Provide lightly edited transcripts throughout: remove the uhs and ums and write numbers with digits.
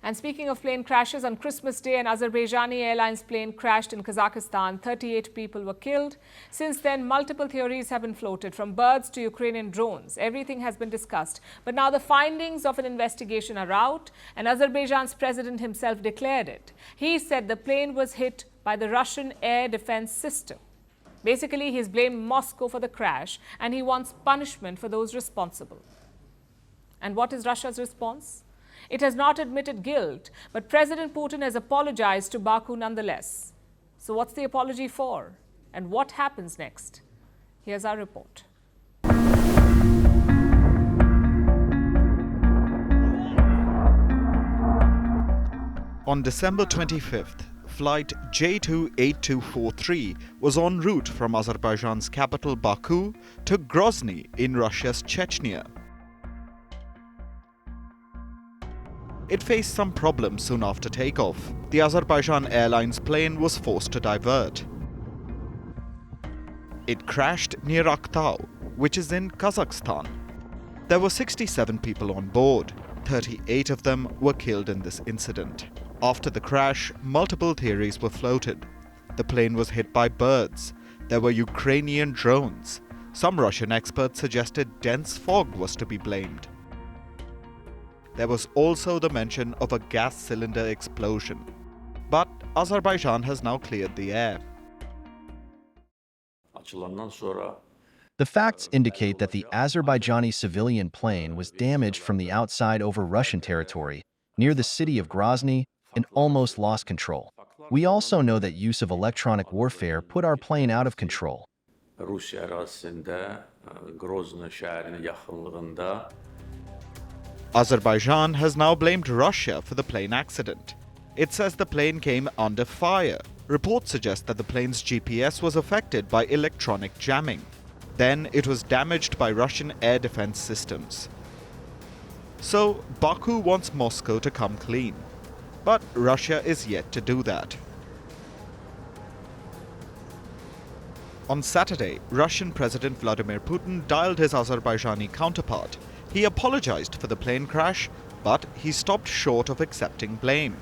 And speaking of plane crashes, on Christmas Day, an Azerbaijani Airlines plane crashed in Kazakhstan. 38 people were killed. Since then, multiple theories have been floated, from birds to Ukrainian drones. Everything has been discussed. But now the findings of an investigation are out, and Azerbaijan's president himself declared it. He said the plane was hit by the Russian air defense system. Basically, he's blamed Moscow for the crash, and he wants punishment for those responsible. And what is Russia's response? It has not admitted guilt, but President Putin has apologized to Baku nonetheless. So what's the apology for? And what happens next? Here's our report. On December 25th, Flight J2-8243 was en route from Azerbaijan's capital Baku to Grozny in Russia's Chechnya. It faced some problems soon after takeoff. The Azerbaijan Airlines plane was forced to divert. It crashed near Aktau, which is in Kazakhstan. There were 67 people on board. 38 of them were killed in this incident. After the crash, multiple theories were floated. The plane was hit by birds. There were Ukrainian drones. Some Russian experts suggested dense fog was to be blamed. There was also the mention of a gas cylinder explosion. But Azerbaijan has now cleared the air. The facts indicate that the Azerbaijani civilian plane was damaged from the outside over Russian territory, near the city of Grozny, and almost lost control. We also know that use of electronic warfare put our plane out of control. Azerbaijan has now blamed Russia for the plane accident. It says the plane came under fire. Reports suggest that the plane's GPS was affected by electronic jamming. Then it was damaged by Russian air defense systems. So Baku wants Moscow to come clean. But Russia is yet to do that. On Saturday, Russian President Vladimir Putin dialed his Azerbaijani counterpart. He apologized for the plane crash, but he stopped short of accepting blame.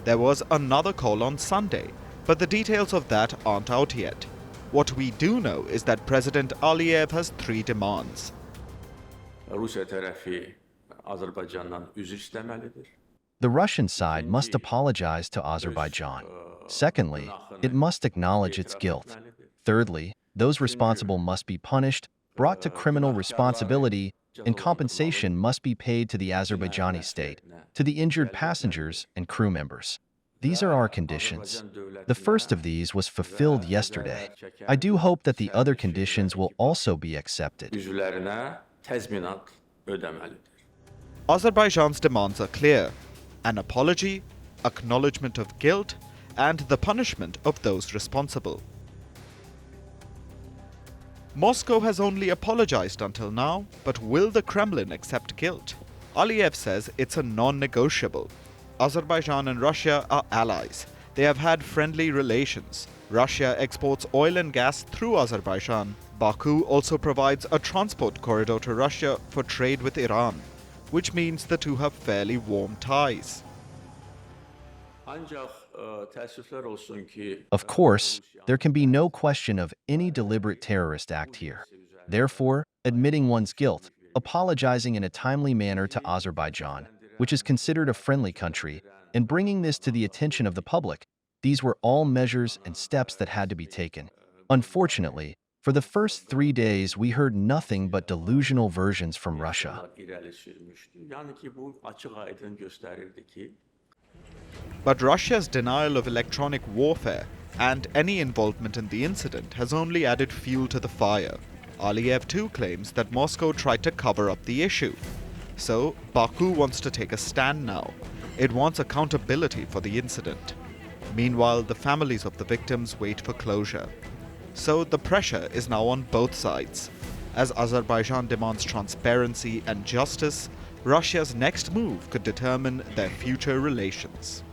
There was another call on Sunday, but the details of that aren't out yet. What we do know is that President Aliyev has 3 demands. The Russian side must apologize to Azerbaijan. Secondly, it must acknowledge its guilt. Thirdly, those responsible must be punished, brought to criminal responsibility, and compensation must be paid to the Azerbaijani state, to the injured passengers and crew members. These are our conditions. The first of these was fulfilled yesterday. I do hope that the other conditions will also be accepted. Azerbaijan's demands are clear: an apology, acknowledgement of guilt, and the punishment of those responsible. Moscow has only apologized until now, but will the Kremlin accept guilt? Aliyev says it's a non-negotiable. Azerbaijan and Russia are allies. They have had friendly relations. Russia exports oil and gas through Azerbaijan. Baku also provides a transport corridor to Russia for trade with Iran, which means the two have fairly warm ties. Of course, there can be no question of any deliberate terrorist act here. Therefore, admitting one's guilt, apologizing in a timely manner to Azerbaijan, which is considered a friendly country, and bringing this to the attention of the public, these were all measures and steps that had to be taken. Unfortunately, for the first 3 days, we heard nothing but delusional versions from Russia. But Russia's denial of electronic warfare and any involvement in the incident has only added fuel to the fire. Aliyev too claims that Moscow tried to cover up the issue. So Baku wants to take a stand now. It wants accountability for the incident. Meanwhile, the families of the victims wait for closure. So the pressure is now on both sides. As Azerbaijan demands transparency and justice, Russia's next move could determine their future relations.